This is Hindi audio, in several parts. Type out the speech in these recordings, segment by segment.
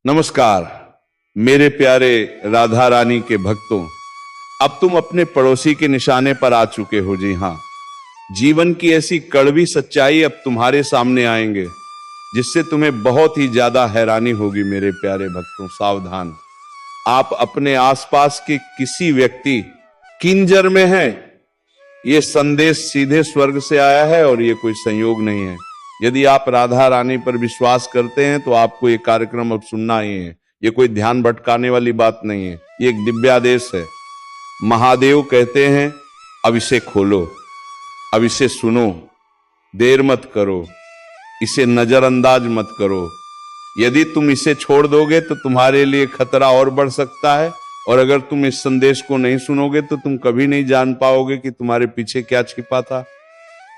नमस्कार मेरे प्यारे राधा रानी के भक्तों। अब तुम अपने पड़ोसी के निशाने पर आ चुके हो। जी हाँ, जीवन की ऐसी कड़वी सच्चाई अब तुम्हारे सामने आएंगे जिससे तुम्हें बहुत ही ज्यादा हैरानी होगी। मेरे प्यारे भक्तों, सावधान। आप अपने आसपास के किसी व्यक्ति किंजर में हैं। ये संदेश सीधे स्वर्ग से आया है और ये कोई संयोग नहीं है। यदि आप राधा रानी पर विश्वास करते हैं तो आपको ये कार्यक्रम अब सुनना ही है। ये कोई ध्यान भटकाने वाली बात नहीं है, ये एक दिव्यादेश है। महादेव कहते हैं अब इसे खोलो, अब इसे सुनो, देर मत करो, इसे नजरअंदाज मत करो। यदि तुम इसे छोड़ दोगे तो तुम्हारे लिए खतरा और बढ़ सकता है, और अगर तुम इस संदेश को नहीं सुनोगे तो तुम कभी नहीं जान पाओगे कि तुम्हारे पीछे क्या छिपा था।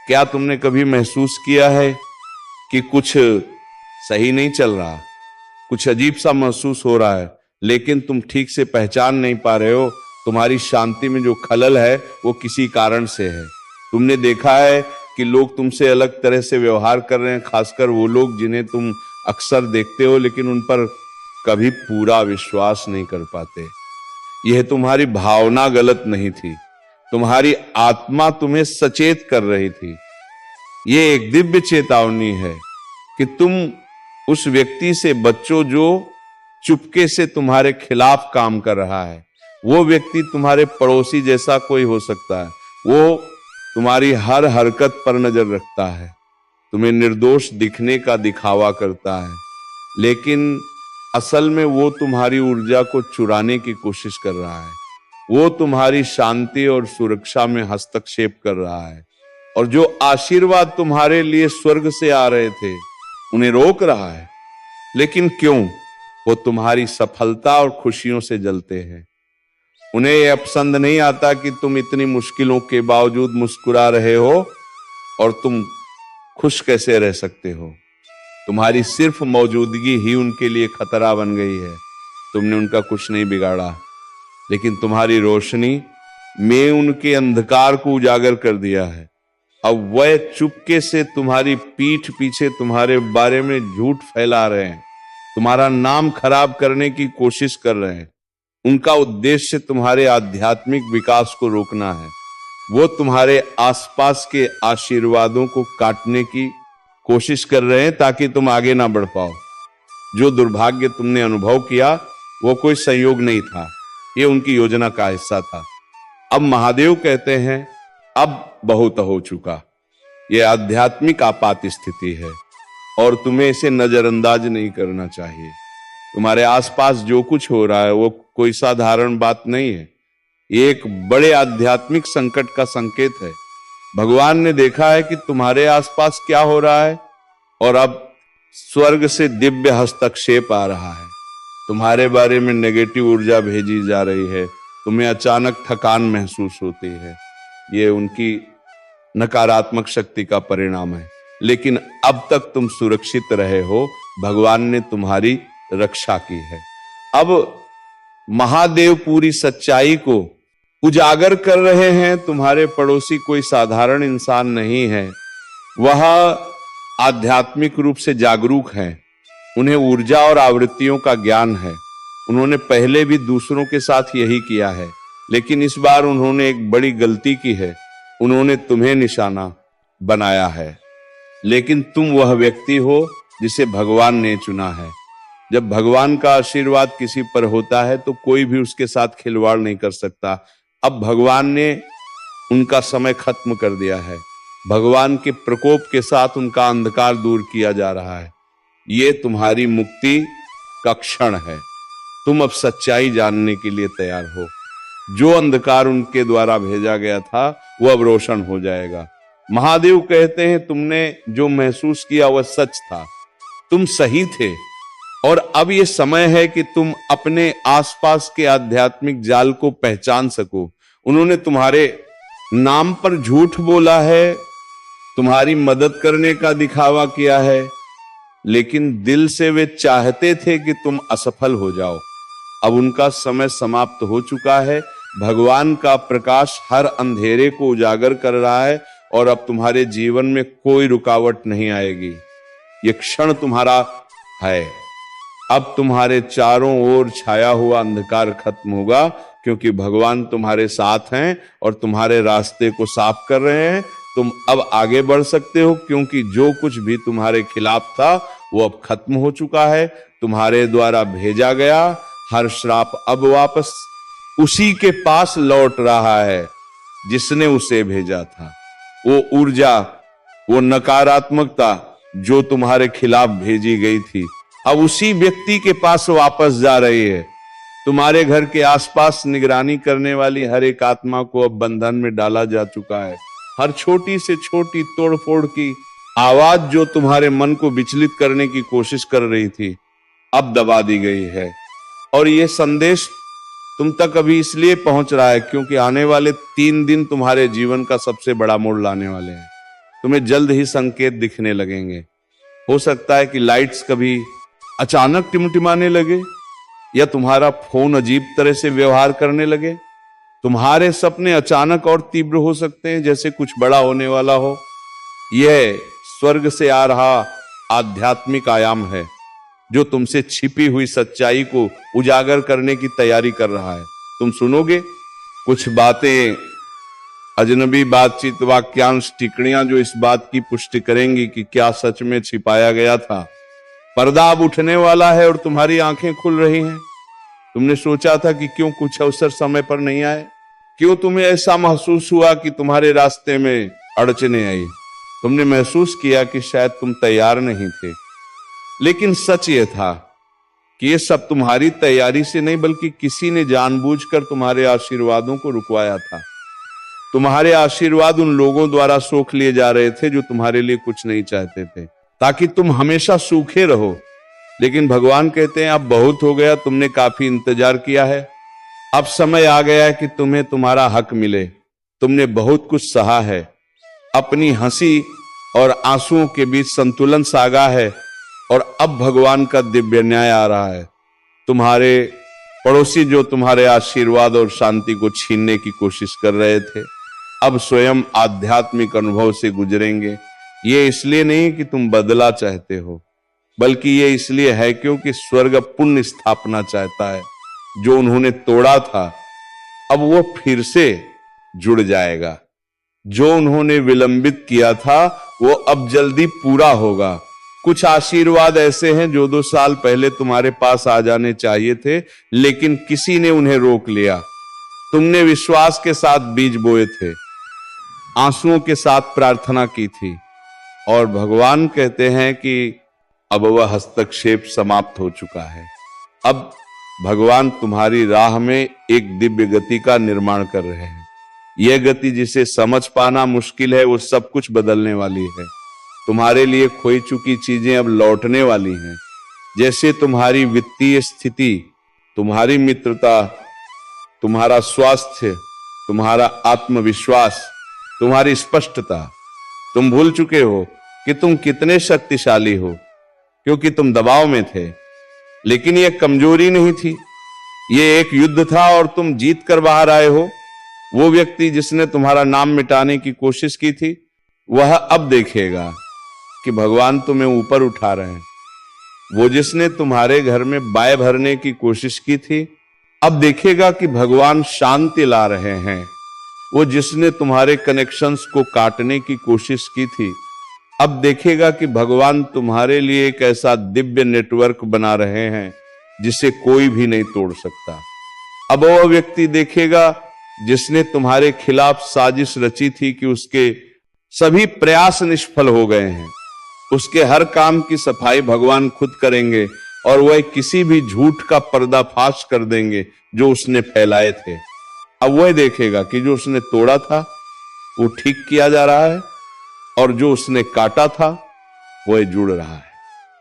क्या तुमने कभी महसूस किया है कि कुछ सही नहीं चल रहा, कुछ अजीब सा महसूस हो रहा है, लेकिन तुम ठीक से पहचान नहीं पा रहे हो? तुम्हारी शांति में जो खलल है वो किसी कारण से है। तुमने देखा है कि लोग तुमसे अलग तरह से व्यवहार कर रहे हैं, खासकर वो लोग जिन्हें तुम अक्सर देखते हो लेकिन उन पर कभी पूरा विश्वास नहीं कर पाते। यह तुम्हारी भावना गलत नहीं थी, तुम्हारी आत्मा तुम्हें सचेत कर रही थी। ये एक दिव्य चेतावनी है कि तुम उस व्यक्ति से बचो जो चुपके से तुम्हारे खिलाफ काम कर रहा है। वो व्यक्ति तुम्हारे पड़ोसी जैसा कोई हो सकता है, वो तुम्हारी हर हरकत पर नजर रखता है, तुम्हें निर्दोष दिखने का दिखावा करता है, लेकिन असल में वो तुम्हारी ऊर्जा को चुराने की कोशिश कर रहा है। वो तुम्हारी शांति और सुरक्षा में हस्तक्षेप कर रहा है, और जो आशीर्वाद तुम्हारे लिए स्वर्ग से आ रहे थे उन्हें रोक रहा है। लेकिन क्यों? वो तुम्हारी सफलता और खुशियों से जलते हैं। उन्हें यह पसंद नहीं आता कि तुम इतनी मुश्किलों के बावजूद मुस्कुरा रहे हो, और तुम खुश कैसे रह सकते हो? तुम्हारी सिर्फ मौजूदगी ही उनके लिए खतरा बन गई है। तुमने उनका कुछ नहीं बिगाड़ा, लेकिन तुम्हारी रोशनी में उनके अंधकार को उजागर कर दिया है। अब वह चुपके से तुम्हारी पीठ पीछे तुम्हारे बारे में झूठ फैला रहे हैं, तुम्हारा नाम खराब करने की कोशिश कर रहे हैं। उनका उद्देश्य तुम्हारे आध्यात्मिक विकास को रोकना है। वो तुम्हारे आसपास के आशीर्वादों को काटने की कोशिश कर रहे हैं ताकि तुम आगे ना बढ़ पाओ। जो दुर्भाग्य तुमने अनुभव किया वो कोई संयोग नहीं था, ये उनकी योजना का हिस्सा था। अब महादेव कहते हैं अब बहुत हो चुका। यह आध्यात्मिक आपात स्थिति है और तुम्हें इसे नजरअंदाज नहीं करना चाहिए। तुम्हारे आसपास जो कुछ हो रहा है वो कोई साधारण बात नहीं है, ये एक बड़े आध्यात्मिक संकट का संकेत है। भगवान ने देखा है कि तुम्हारे आसपास क्या हो रहा है, और अब स्वर्ग से दिव्य हस्तक्षेप आ रहा है। तुम्हारे बारे में नेगेटिव ऊर्जा भेजी जा रही है, तुम्हें अचानक थकान महसूस होती है। ये उनकी नकारात्मक शक्ति का परिणाम है, लेकिन अब तक तुम सुरक्षित रहे हो, भगवान ने तुम्हारी रक्षा की है। अब महादेव पूरी सच्चाई को उजागर कर रहे हैं। तुम्हारे पड़ोसी कोई साधारण इंसान नहीं है, वह आध्यात्मिक रूप से जागरूक हैं। उन्हें ऊर्जा और आवृत्तियों का ज्ञान है। उन्होंने पहले भी दूसरों के साथ यही किया है, लेकिन इस बार उन्होंने एक बड़ी गलती की है। उन्होंने तुम्हें निशाना बनाया है, लेकिन तुम वह व्यक्ति हो जिसे भगवान ने चुना है। जब भगवान का आशीर्वाद किसी पर होता है तो कोई भी उसके साथ खिलवाड़ नहीं कर सकता। अब भगवान ने उनका समय खत्म कर दिया है। भगवान के प्रकोप के साथ उनका अंधकार दूर किया जा रहा है। ये तुम्हारी मुक्ति का क्षण है। तुम अब सच्चाई जानने के लिए तैयार हो। जो अंधकार उनके द्वारा भेजा गया था वो अब रोशन हो जाएगा। महादेव कहते हैं तुमने जो महसूस किया वह सच था, तुम सही थे, और अब ये समय है कि तुम अपने आसपास के आध्यात्मिक जाल को पहचान सको। उन्होंने तुम्हारे नाम पर झूठ बोला है, तुम्हारी मदद करने का दिखावा किया है, लेकिन दिल से वे चाहते थे कि तुम असफल हो जाओ। अब उनका समय समाप्त हो चुका है। भगवान का प्रकाश हर अंधेरे को उजागर कर रहा है, और अब तुम्हारे जीवन में कोई रुकावट नहीं आएगी। ये क्षण तुम्हारा है। अब तुम्हारे चारों ओर छाया हुआ अंधकार खत्म होगा, क्योंकि भगवान तुम्हारे साथ हैं और तुम्हारे रास्ते को साफ कर रहे हैं। तुम अब आगे बढ़ सकते हो, क्योंकि जो कुछ भी तुम्हारे खिलाफ था वो अब खत्म हो चुका है। तुम्हारे द्वारा भेजा गया हर श्राप अब वापस उसी के पास लौट रहा है जिसने उसे भेजा था। वो ऊर्जा, वो नकारात्मकता जो तुम्हारे खिलाफ भेजी गई थी, अब उसी व्यक्ति के पास वापस जा रही है। तुम्हारे घर के आसपास निगरानी करने वाली हर एक आत्मा को अब बंधन में डाला जा चुका है। हर छोटी से छोटी तोड़फोड़ की आवाज जो तुम्हारे मन को विचलित करने की कोशिश कर रही थी, अब दबा दी गई है। और यह संदेश तुम तक अभी इसलिए पहुंच रहा है क्योंकि आने वाले 3 दिन तुम्हारे जीवन का सबसे बड़ा मोड़ लाने वाले हैं। तुम्हें जल्द ही संकेत दिखने लगेंगे। हो सकता है कि लाइट्स कभी अचानक टिमटिमाने लगे, या तुम्हारा फोन अजीब तरह से व्यवहार करने लगे। तुम्हारे सपने अचानक और तीव्र हो सकते हैं, जैसे कुछ बड़ा होने वाला हो। यह स्वर्ग से आ रहा आध्यात्मिक आयाम है जो तुमसे छिपी हुई सच्चाई को उजागर करने की तैयारी कर रहा है। तुम सुनोगे कुछ बातें, अजनबी बातचीत, वाक्यांश, टिप्पणियां जो इस बात की पुष्टि करेंगी कि क्या सच में छिपाया गया था। पर्दा अब उठने वाला है और तुम्हारी आंखें खुल रही हैं। तुमने सोचा था कि क्यों कुछ अवसर समय पर नहीं आए, क्यों तुम्हें ऐसा महसूस हुआ कि तुम्हारे रास्ते में अड़चने आई। तुमने महसूस किया कि शायद तुम तैयार नहीं थे, लेकिन सच ये था कि ये सब तुम्हारी तैयारी से नहीं, बल्कि किसी ने जानबूझकर तुम्हारे आशीर्वादों को रुकवाया था। तुम्हारे आशीर्वाद उन लोगों द्वारा सोख लिए जा रहे थे जो तुम्हारे लिए कुछ नहीं चाहते थे, ताकि तुम हमेशा सूखे रहो। लेकिन भगवान कहते हैं अब बहुत हो गया, तुमने काफी इंतजार किया है। अब समय आ गया है कि तुम्हें तुम्हारा हक मिले। तुमने बहुत कुछ सहा है। अपनी हंसी और आंसुओं के बीच संतुलन साधा है, और अब भगवान का दिव्य न्याय आ रहा है। तुम्हारे पड़ोसी जो तुम्हारे आशीर्वाद और शांति को छीनने की कोशिश कर रहे थे, अब स्वयं आध्यात्मिक अनुभव से गुजरेंगे। ये इसलिए नहीं कि तुम बदला चाहते हो, बल्कि ये इसलिए है क्योंकि स्वर्ग पुण्य स्थापना चाहता है। जो उन्होंने तोड़ा था अब वो फिर से जुड़ जाएगा। जो उन्होंने विलंबित किया था वो अब जल्दी पूरा होगा। कुछ आशीर्वाद ऐसे हैं जो 2 साल पहले तुम्हारे पास आ जाने चाहिए थे, लेकिन किसी ने उन्हें रोक लिया। तुमने विश्वास के साथ बीज बोए थे, आंसुओं के साथ प्रार्थना की थी, और भगवान कहते हैं कि अब वह हस्तक्षेप समाप्त हो चुका है। अब भगवान तुम्हारी राह में एक दिव्य गति का निर्माण कर रहे हैं। यह गति जिसे समझ पाना मुश्किल है, वो सब कुछ बदलने वाली है। तुम्हारे लिए खोई चुकी चीजें अब लौटने वाली हैं, जैसे तुम्हारी वित्तीय स्थिति, तुम्हारी मित्रता, तुम्हारा स्वास्थ्य, तुम्हारा आत्मविश्वास, तुम्हारी स्पष्टता। तुम भूल चुके हो कि तुम कितने शक्तिशाली हो, क्योंकि तुम दबाव में थे। लेकिन यह कमजोरी नहीं थी, यह एक युद्ध था और तुम जीत कर बाहर आए हो। वो व्यक्ति जिसने तुम्हारा नाम मिटाने की कोशिश की थी, वह अब देखेगा कि भगवान तुम्हें ऊपर उठा रहे हैं। वो जिसने तुम्हारे घर में बाय भरने की कोशिश की थी, अब देखेगा कि भगवान शांति ला रहे हैं। वो जिसने तुम्हारे कनेक्शंस को काटने की कोशिश की थी, अब देखेगा कि भगवान तुम्हारे लिए एक ऐसा दिव्य नेटवर्क बना रहे हैं जिसे कोई भी नहीं तोड़ सकता। अब वह व्यक्ति देखेगा जिसने तुम्हारे खिलाफ साजिश रची थी कि उसके सभी प्रयास निष्फल हो गए हैं। उसके हर काम की सफाई भगवान खुद करेंगे, और वह किसी भी झूठ का पर्दाफाश कर देंगे जो उसने फैलाए थे। अब वह देखेगा कि जो उसने तोड़ा था वो ठीक किया जा रहा है, और जो उसने काटा था वह जुड़ रहा है।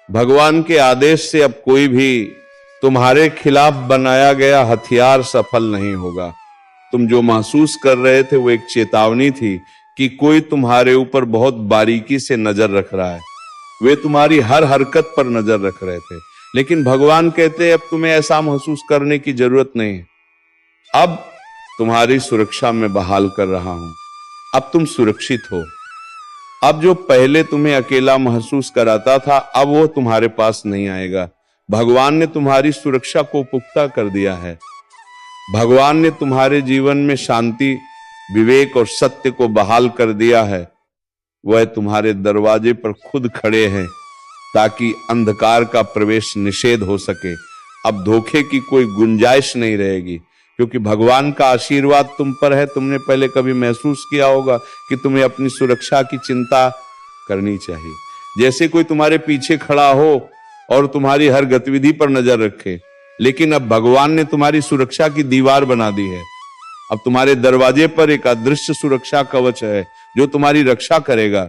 भगवान के आदेश से अब कोई भी तुम्हारे खिलाफ बनाया गया हथियार सफल नहीं होगा। तुम जो महसूस कर रहे थे वो एक चेतावनी थी कि कोई तुम्हारे ऊपर बहुत बारीकी से नजर रख रहा है। वे तुम्हारी हर हरकत पर नजर रख रहे थे, लेकिन भगवान कहते हैं अब तुम्हें ऐसा महसूस करने की जरूरत नहीं। अब तुम्हारी सुरक्षा में बहाल कर रहा हूं। अब तुम सुरक्षित हो। अब जो पहले तुम्हें अकेला महसूस कराता था, अब वो तुम्हारे पास नहीं आएगा। भगवान ने तुम्हारी सुरक्षा को पुख्ता कर दिया है। भगवान ने तुम्हारे जीवन में शांति, विवेक और सत्य को बहाल कर दिया है। वह तुम्हारे दरवाजे पर खुद खड़े हैं ताकि अंधकार का प्रवेश निषेध हो सके। अब धोखे की कोई गुंजाइश नहीं रहेगी, क्योंकि भगवान का आशीर्वाद तुम पर है। तुमने पहले कभी महसूस किया होगा कि तुम्हें अपनी सुरक्षा की चिंता करनी चाहिए। जैसे कोई तुम्हारे पीछे खड़ा हो और तुम्हारी हर गतिविधि पर नजर रखे, लेकिन अब भगवान ने तुम्हारी सुरक्षा की दीवार बना दी है। अब तुम्हारे दरवाजे पर एक अदृश्य सुरक्षा कवच है जो तुम्हारी रक्षा करेगा।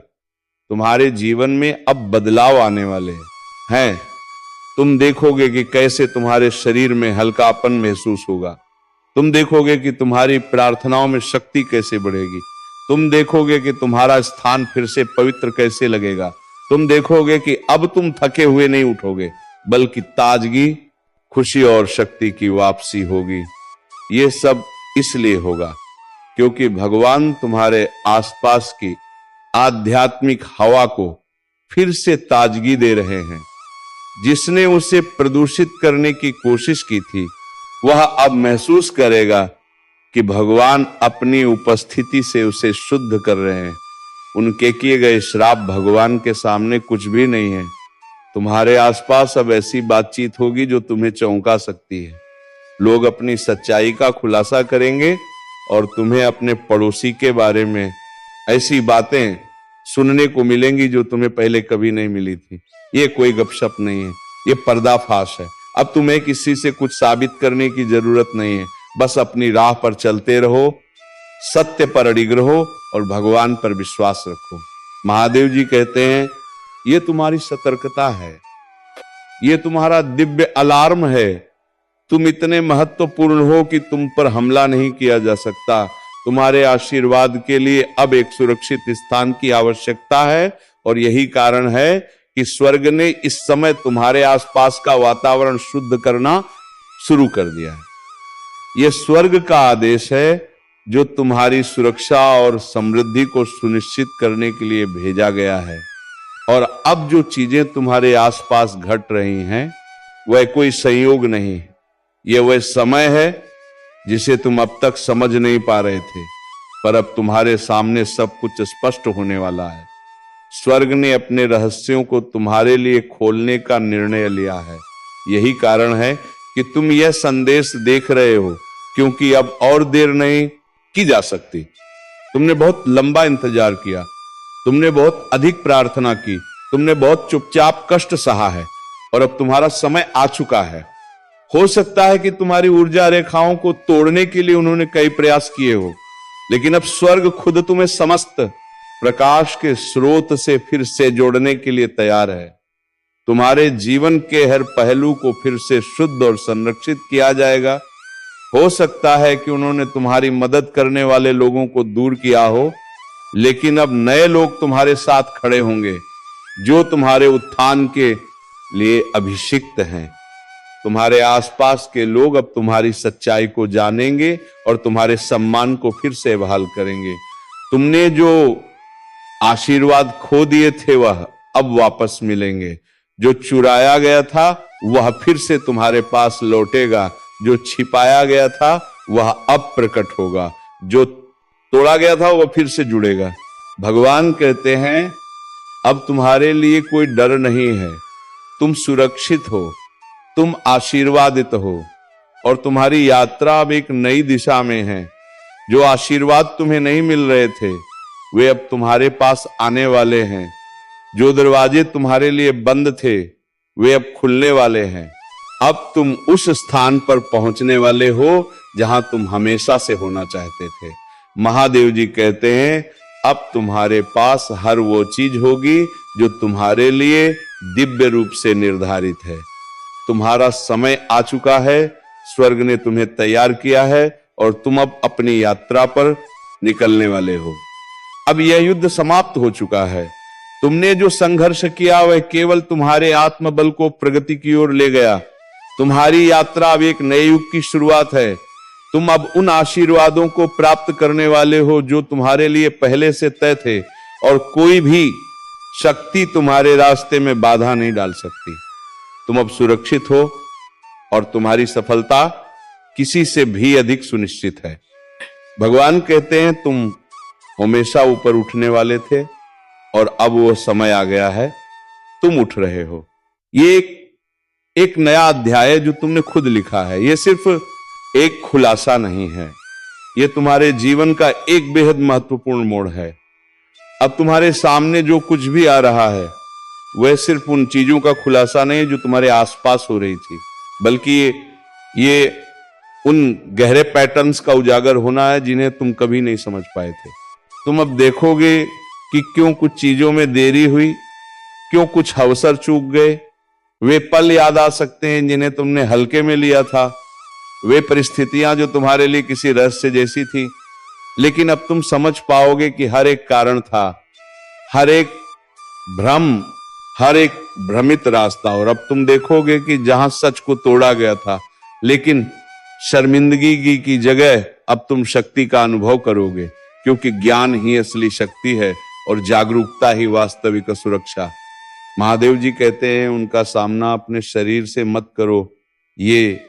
तुम्हारे जीवन में अब बदलाव आने वाले हैं। तुम देखोगे कि कैसे तुम्हारे शरीर में हल्कापन महसूस होगा। तुम देखोगे कि तुम्हारी प्रार्थनाओं में शक्ति कैसे बढ़ेगी। तुम देखोगे कि तुम्हारा स्थान फिर से पवित्र कैसे लगेगा। तुम देखोगे कि अब तुम थके हुए नहीं उठोगे, बल्कि ताजगी, खुशी और शक्ति की वापसी होगी। ये सब इसलिए होगा क्योंकि भगवान तुम्हारे आसपास की आध्यात्मिक हवा को फिर से ताजगी दे रहे हैं। जिसने उसे प्रदूषित करने की कोशिश की थी, वह अब महसूस करेगा कि भगवान अपनी उपस्थिति से उसे शुद्ध कर रहे हैं। उनके किए गए श्राप भगवान के सामने कुछ भी नहीं है। तुम्हारे आसपास अब ऐसी बातचीत होगी जो तुम्हें चौंका सकती है। लोग अपनी सच्चाई का खुलासा करेंगे और तुम्हें अपने पड़ोसी के बारे में ऐसी बातें सुनने को मिलेंगी जो तुम्हें पहले कभी नहीं मिली थी। ये कोई गपशप नहीं है, ये पर्दाफाश है। अब तुम्हें किसी से कुछ साबित करने की जरूरत नहीं है। बस अपनी राह पर चलते रहो, सत्य पर अडिग रहो और भगवान पर विश्वास रखो। महादेव जी कहते हैं, ये तुम्हारी सतर्कता है, ये तुम्हारा दिव्य अलार्म है। तुम इतने महत्वपूर्ण हो कि तुम पर हमला नहीं किया जा सकता। तुम्हारे आशीर्वाद के लिए अब एक सुरक्षित स्थान की आवश्यकता है, और यही कारण है कि स्वर्ग ने इस समय तुम्हारे आसपास का वातावरण शुद्ध करना शुरू कर दिया है। यह स्वर्ग का आदेश है जो तुम्हारी सुरक्षा और समृद्धि को सुनिश्चित करने के लिए भेजा गया है। और अब जो चीजें तुम्हारे आसपास घट रही हैं, वह कोई संयोग नहीं, यह वह समय है जिसे तुम अब तक समझ नहीं पा रहे थे, पर अब तुम्हारे सामने सब कुछ स्पष्ट होने वाला है। स्वर्ग ने अपने रहस्यों को तुम्हारे लिए खोलने का निर्णय लिया है। यही कारण है कि तुम यह संदेश देख रहे हो, क्योंकि अब और देर नहीं की जा सकती। तुमने बहुत लंबा इंतजार किया, तुमने बहुत अधिक प्रार्थना की, तुमने बहुत चुपचाप कष्ट सहा है, और अब तुम्हारा समय आ चुका है। हो सकता है कि तुम्हारी ऊर्जा रेखाओं को तोड़ने के लिए उन्होंने कई प्रयास किए हो, लेकिन अब स्वर्ग खुद तुम्हें समस्त प्रकाश के स्रोत से फिर से जोड़ने के लिए तैयार है। तुम्हारे जीवन के हर पहलू को फिर से शुद्ध और संरक्षित किया जाएगा। हो सकता है कि उन्होंने तुम्हारी मदद करने वाले लोगों को दूर किया हो, लेकिन अब नए लोग तुम्हारे साथ खड़े होंगे जो तुम्हारे उत्थान के लिए अभिषिक्त हैं। तुम्हारे आसपास के लोग अब तुम्हारी सच्चाई को जानेंगे और तुम्हारे सम्मान को फिर से बहाल करेंगे। तुमने जो आशीर्वाद खो दिए थे वह अब वापस मिलेंगे। जो चुराया गया था वह फिर से तुम्हारे पास लौटेगा। जो छिपाया गया था वह अब प्रकट होगा। जो तोड़ा गया था वह फिर से जुड़ेगा। भगवान कहते हैं, अब तुम्हारे लिए कोई डर नहीं है। तुम सुरक्षित हो, तुम आशीर्वादित हो, और तुम्हारी यात्रा अब एक नई दिशा में है। जो आशीर्वाद तुम्हें नहीं मिल रहे थे, वे अब तुम्हारे पास आने वाले हैं। जो दरवाजे तुम्हारे लिए बंद थे, वे अब खुलने वाले हैं। अब तुम उस स्थान पर पहुंचने वाले हो जहां तुम हमेशा से होना चाहते थे। महादेव जी कहते हैं, अब तुम्हारे पास हर वो चीज होगी जो तुम्हारे लिए दिव्य रूप से निर्धारित है। तुम्हारा समय आ चुका है, स्वर्ग ने तुम्हें तैयार किया है, और तुम अब अपनी यात्रा पर निकलने वाले हो। अब यह युद्ध समाप्त हो चुका है। तुमने जो संघर्ष किया वह केवल तुम्हारे आत्मबल को प्रगति की ओर ले गया। तुम्हारी यात्रा अब एक नए युग की शुरुआत है। तुम अब उन आशीर्वादों को प्राप्त करने वाले हो जो तुम्हारे लिए पहले से तय थे, और कोई भी शक्ति तुम्हारे रास्ते में बाधा नहीं डाल सकती। तुम अब सुरक्षित हो और तुम्हारी सफलता किसी से भी अधिक सुनिश्चित है। भगवान कहते हैं तुम हमेशा ऊपर उठने वाले थे और अब वो समय आ गया है, तुम उठ रहे हो। ये एक नया अध्याय है जो तुमने खुद लिखा है। ये सिर्फ एक खुलासा नहीं है, ये तुम्हारे जीवन का एक बेहद महत्वपूर्ण मोड़ है। अब तुम्हारे सामने जो कुछ भी आ रहा है वह सिर्फ उन चीजों का खुलासा नहीं है जो तुम्हारे आसपास हो रही थी, बल्कि ये उन गहरे पैटर्न्स का उजागर होना है जिन्हें तुम कभी नहीं समझ पाए थे। तुम अब देखोगे कि क्यों कुछ चीजों में देरी हुई, क्यों कुछ अवसर चूक गए। वे पल याद आ सकते हैं जिन्हें तुमने हल्के में लिया था, वे परिस्थितियां जो तुम्हारे लिए किसी रहस्य जैसी थी, लेकिन अब तुम समझ पाओगे कि हर एक कारण था, हर एक भ्रम, हर एक भ्रमित रास्ता। और अब तुम देखोगे कि जहां सच को तोड़ा गया था, लेकिन शर्मिंदगी की जगह अब तुम शक्ति का अनुभव करोगे, क्योंकि ज्ञान ही असली शक्ति है और जागरूकता ही वास्तविक सुरक्षा। महादेव जी कहते हैं उनका सामना अपने शरीर से मत करो, ये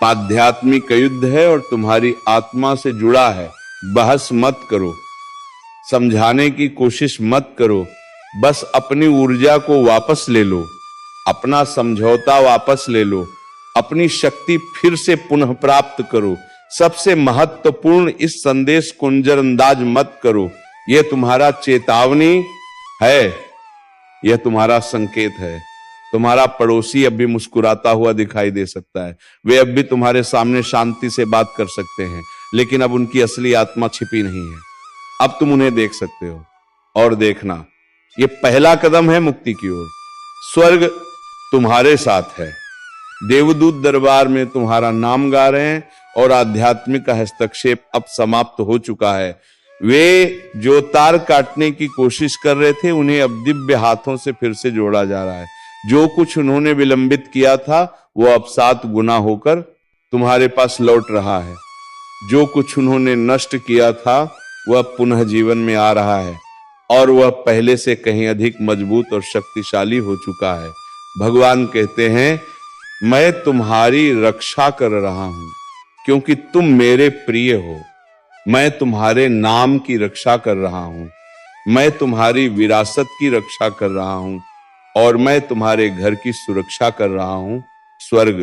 आध्यात्मिक युद्ध है और तुम्हारी आत्मा से जुड़ा है। बहस मत करो, समझाने की कोशिश मत करो, बस अपनी ऊर्जा को वापस ले लो, अपना समझौता वापस ले लो, अपनी शक्ति फिर से पुनः प्राप्त करो। सबसे महत्वपूर्ण इस संदेश को नजरअंदाज मत करो। यह तुम्हारा चेतावनी है, यह तुम्हारा संकेत है। तुम्हारा पड़ोसी अब भी मुस्कुराता हुआ दिखाई दे सकता है, वे अब भी तुम्हारे सामने शांति से बात कर सकते हैं, लेकिन अब उनकी असली आत्मा छिपी नहीं है। अब तुम उन्हें देख सकते हो। और देखना, यह पहला कदम है मुक्ति की ओर। स्वर्ग तुम्हारे साथ है, देवदूत दरबार में तुम्हारा नाम गा रहे हैं और आध्यात्मिक हस्तक्षेप अब समाप्त हो चुका है। वे जो तार काटने की कोशिश कर रहे थे उन्हें अब दिव्य हाथों से फिर से जोड़ा जा रहा है। जो कुछ उन्होंने विलंबित किया था वो अब 7 गुना होकर तुम्हारे पास लौट रहा है। जो कुछ उन्होंने नष्ट किया था वह पुनः जीवन में आ रहा है और वह पहले से कहीं अधिक मजबूत और शक्तिशाली हो चुका है। भगवान कहते हैं मैं तुम्हारी रक्षा कर रहा हूं क्योंकि तुम मेरे प्रिय हो। मैं तुम्हारे नाम की रक्षा कर रहा हूं, मैं तुम्हारी विरासत की रक्षा कर रहा हूं और मैं तुम्हारे घर की सुरक्षा कर रहा हूं। स्वर्ग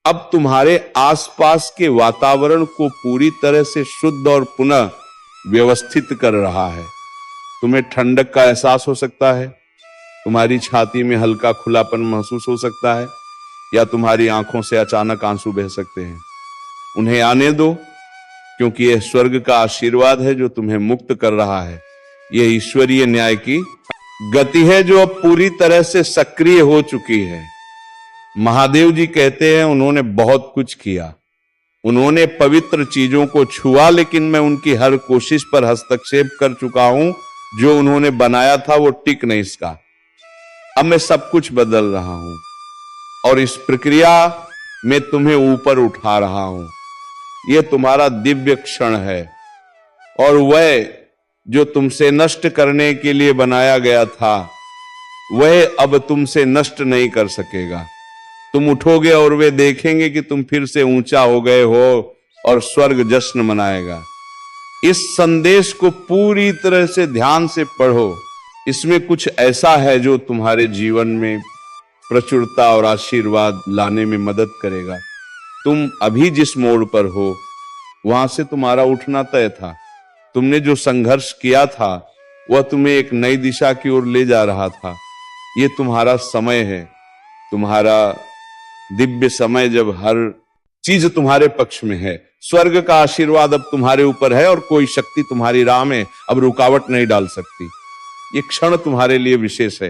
अब तुम्हारे आसपास के वातावरण को पूरी तरह से शुद्ध और पुनः व्यवस्थित कर रहा है। तुम्हें ठंडक का एहसास हो सकता है, तुम्हारी छाती में हल्का खुलापन महसूस हो सकता है, या तुम्हारी आंखों से अचानक आंसू बह सकते हैं। उन्हें आने दो, क्योंकि यह स्वर्ग का आशीर्वाद है जो तुम्हें मुक्त कर रहा है। यह ईश्वरीय न्याय की गति है जो अब पूरी तरह से सक्रिय हो चुकी है। महादेव जी कहते हैं उन्होंने बहुत कुछ किया, उन्होंने पवित्र चीजों को छुआ, लेकिन मैं उनकी हर कोशिश पर हस्तक्षेप कर चुका हूं। जो उन्होंने बनाया था वो टिक नहीं सका। अब मैं सब कुछ बदल रहा हूं और इस प्रक्रिया में तुम्हें ऊपर उठा रहा हूं। यह तुम्हारा दिव्य क्षण है और वह जो तुमसे नष्ट करने के लिए बनाया गया था वह अब तुमसे नष्ट नहीं कर सकेगा। तुम उठोगे और वे देखेंगे कि तुम फिर से ऊंचा हो गए हो और स्वर्ग जश्न मनाएगा। इस संदेश को पूरी तरह से ध्यान से पढ़ो। इसमें कुछ ऐसा है जो तुम्हारे जीवन में प्रचुरता और आशीर्वाद लाने में मदद करेगा। तुम अभी जिस मोड़ पर हो वहां से तुम्हारा उठना तय था। तुमने जो संघर्ष किया था वह तुम्हें एक नई दिशा की ओर ले जा रहा था। यह तुम्हारा समय है, तुम्हारा दिव्य समय जब हर चीज तुम्हारे पक्ष में है। स्वर्ग का आशीर्वाद अब तुम्हारे ऊपर है और कोई शक्ति तुम्हारी राह में अब रुकावट नहीं डाल सकती। ये क्षण तुम्हारे लिए विशेष है।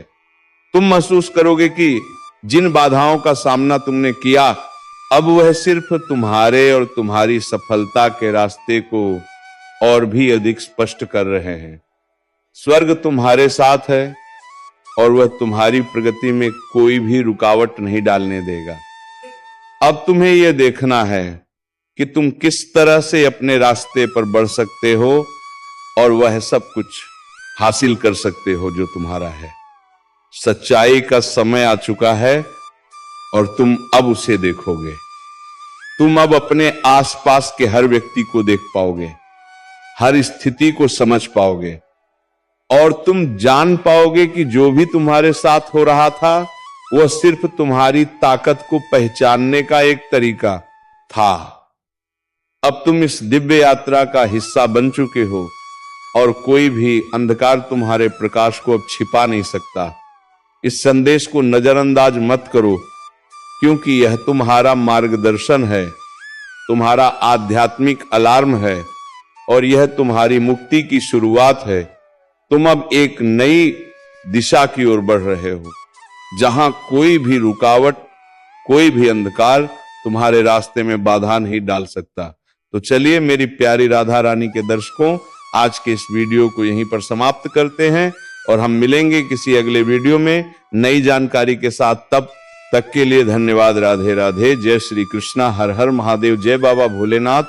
तुम महसूस करोगे कि जिन बाधाओं का सामना तुमने किया अब वह सिर्फ तुम्हारे और तुम्हारी सफलता के रास्ते को और भी अधिक स्पष्ट कर रहे हैं। स्वर्ग तुम्हारे साथ है और वह तुम्हारी प्रगति में कोई भी रुकावट नहीं डालने देगा। अब तुम्हें यह देखना है कि तुम किस तरह से अपने रास्ते पर बढ़ सकते हो और वह सब कुछ हासिल कर सकते हो जो तुम्हारा है। सच्चाई का समय आ चुका है और तुम अब उसे देखोगे। तुम अब अपने आसपास के हर व्यक्ति को देख पाओगे, हर स्थिति को समझ पाओगे और तुम जान पाओगे कि जो भी तुम्हारे साथ हो रहा था वह सिर्फ तुम्हारी ताकत को पहचानने का एक तरीका था। अब तुम इस दिव्य यात्रा का हिस्सा बन चुके हो और कोई भी अंधकार तुम्हारे प्रकाश को अब छिपा नहीं सकता। इस संदेश को नजरअंदाज मत करो, क्योंकि यह तुम्हारा मार्गदर्शन है, तुम्हारा आध्यात्मिक अलार्म है और यह तुम्हारी मुक्ति की शुरुआत है। तुम अब एक नई दिशा की ओर बढ़ रहे हो, जहां कोई भी रुकावट, कोई भी अंधकार तुम्हारे रास्ते में बाधा नहीं डाल सकता। तो चलिए मेरी प्यारी राधा रानी के दर्शकों, आज के इस वीडियो को यहीं पर समाप्त करते हैं और हम मिलेंगे किसी अगले वीडियो में नई जानकारी के साथ। तब तक के लिए धन्यवाद। राधे राधे। जय श्री कृष्णा। हर हर महादेव। जय बाबा भोलेनाथ।